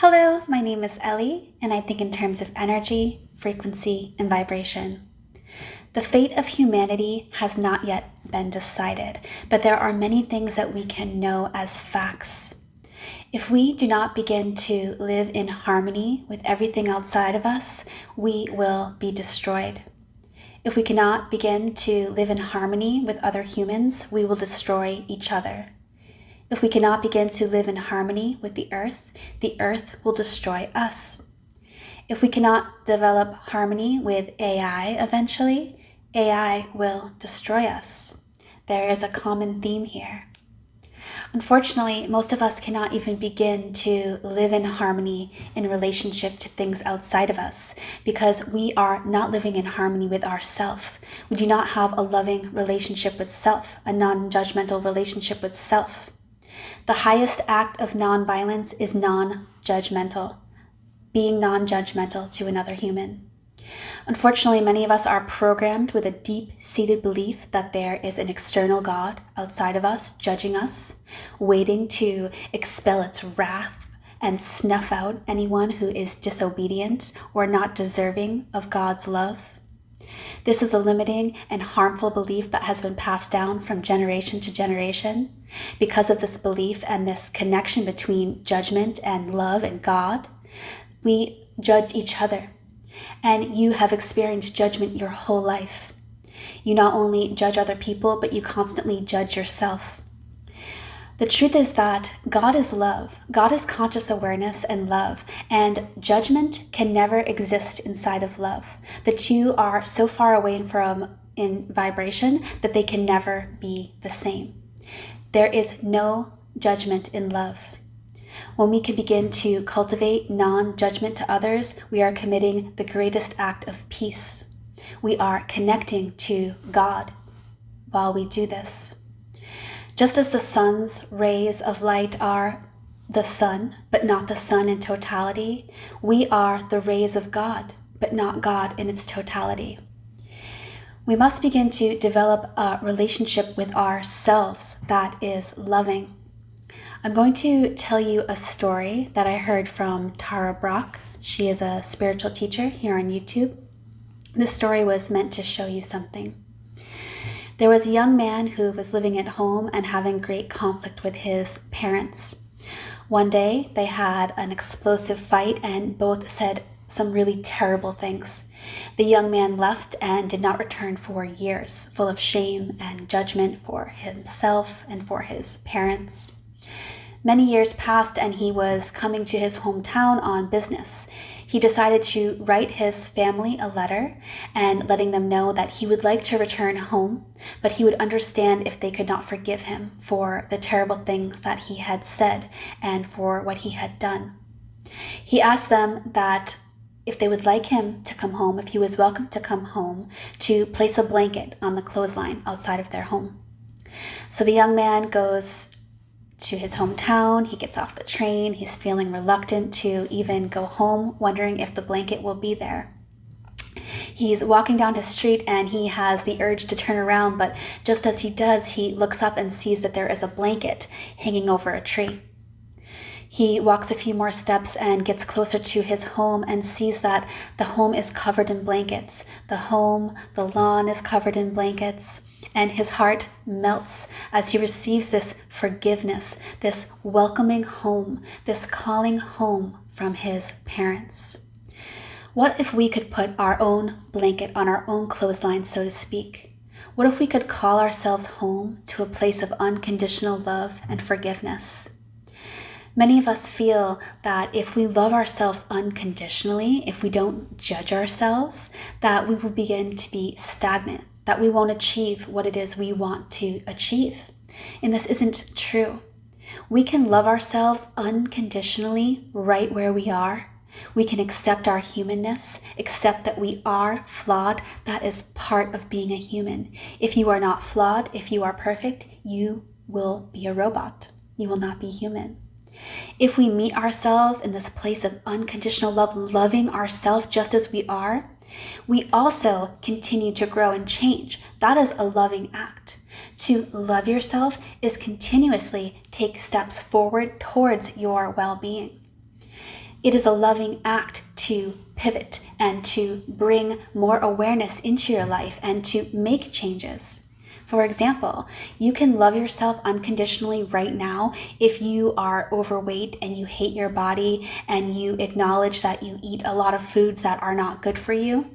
Hello, my name is Ellie, and I think in terms of energy, frequency, and vibration. The fate of humanity has not yet been decided, but there are many things that we can know as facts. If we do not begin to live in harmony with everything outside of us, we will be destroyed. If we cannot begin to live in harmony with other humans, we will destroy each other. If we cannot begin to live in harmony with the earth will destroy us. If we cannot develop harmony with AI eventually, AI will destroy us. There is a common theme here. Unfortunately, most of us cannot even begin to live in harmony in relationship to things outside of us because we are not living in harmony with ourself. We do not have a loving relationship with self, a non-judgmental relationship with self. The highest act of non-violence is non-judgmental, being non-judgmental to another human. Unfortunately, many of us are programmed with a deep-seated belief that there is an external God outside of us, judging us, waiting to expel its wrath and snuff out anyone who is disobedient or not deserving of God's love. This is a limiting and harmful belief that has been passed down from generation to generation. Because of this belief and this connection between judgment and love and God, we judge each other. And you have experienced judgment your whole life. You not only judge other people, but you constantly judge yourself. The truth is that God is love. God is conscious awareness and love, and judgment can never exist inside of love. The two are so far away in vibration that they can never be the same. There is no judgment in love. When we can begin to cultivate non-judgment to others, we are committing the greatest act of peace. We are connecting to God while we do this. Just as the sun's rays of light are the sun, but not the sun in totality, we are the rays of God, but not God in its totality. We must begin to develop a relationship with ourselves that is loving. I'm going to tell you a story that I heard from Tara Brach. She is a spiritual teacher here on YouTube. This story was meant to show you something. There was a young man who was living at home and having great conflict with his parents. One day, they had an explosive fight and both said some really terrible things. The young man left and did not return for years, full of shame and judgment for himself and for his parents. Many years passed and he was coming to his hometown on business. He decided to write his family a letter and letting them know that he would like to return home, but he would understand if they could not forgive him for the terrible things that he had said and for what he had done. He asked them that if they would like him to come home, if he was welcome to come home, to place a blanket on the clothesline outside of their home. So the young man goes to his hometown, he gets off the train, he's feeling reluctant to even go home, wondering if the blanket will be there. He's walking down his street and he has the urge to turn around, but just as he does, he looks up and sees that there is a blanket hanging over a tree. He walks a few more steps and gets closer to his home and sees that the home is covered in blankets. The lawn is covered in blankets. And his heart melts as he receives this forgiveness, this welcoming home, this calling home from his parents. What if we could put our own blanket on our own clothesline, so to speak? What if we could call ourselves home to a place of unconditional love and forgiveness? Many of us feel that if we love ourselves unconditionally, if we don't judge ourselves, that we will begin to be stagnant, that we won't achieve what it is we want to achieve. And this isn't true. We can love ourselves unconditionally right where we are. We can accept our humanness, accept that we are flawed. That is part of being a human. If you are not flawed, if you are perfect, you will be a robot. You will not be human. If we meet ourselves in this place of unconditional love, loving ourselves just as we are, we also continue to grow and change. That is a loving act. To love yourself is continuously take steps forward towards your well-being. It is a loving act to pivot and to bring more awareness into your life and to make changes. For example, you can love yourself unconditionally right now if you are overweight and you hate your body and you acknowledge that you eat a lot of foods that are not good for you.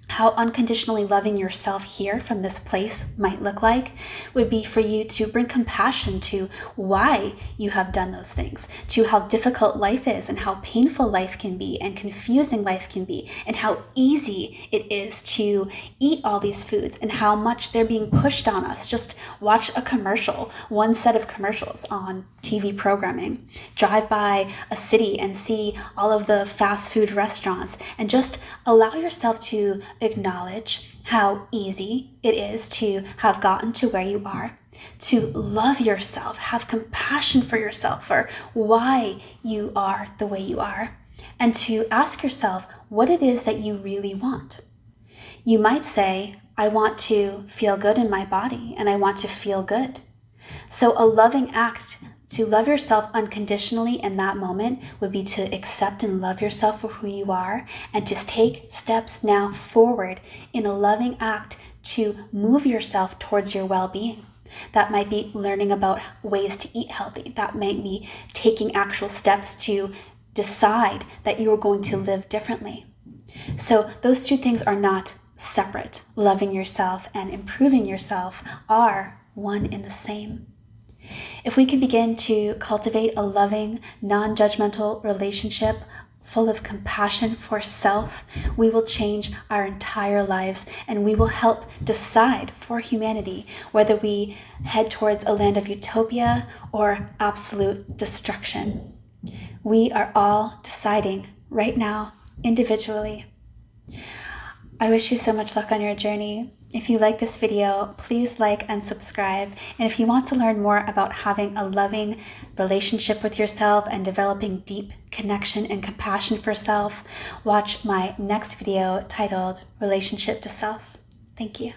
How unconditionally loving yourself here from this place might look like would be for you to bring compassion to why you have done those things, to how difficult life is and how painful life can be and confusing life can be, and how easy it is to eat all these foods and how much they're being pushed on us. Just watch a commercial, one set of commercials on TV programming. Drive by a city and see all of the fast food restaurants and just allow yourself to acknowledge how easy it is to have gotten to where you are, to love yourself, have compassion for yourself for why you are the way you are, and to ask yourself what it is that you really want. You might say, I want to feel good in my body and I want to feel good. So a loving act to love yourself unconditionally in that moment would be to accept and love yourself for who you are and to take steps now forward in a loving act to move yourself towards your well-being. That might be learning about ways to eat healthy. That might be taking actual steps to decide that you are going to live differently. So those two things are not separate. Loving yourself and improving yourself are one and the same. If we can begin to cultivate a loving, non-judgmental relationship full of compassion for self, we will change our entire lives and we will help decide for humanity whether we head towards a land of utopia or absolute destruction. We are all deciding right now, individually. I wish you so much luck on your journey. If you like this video, please like and subscribe. And if you want to learn more about having a loving relationship with yourself and developing deep connection and compassion for self, watch my next video titled Relationship to Self. Thank you.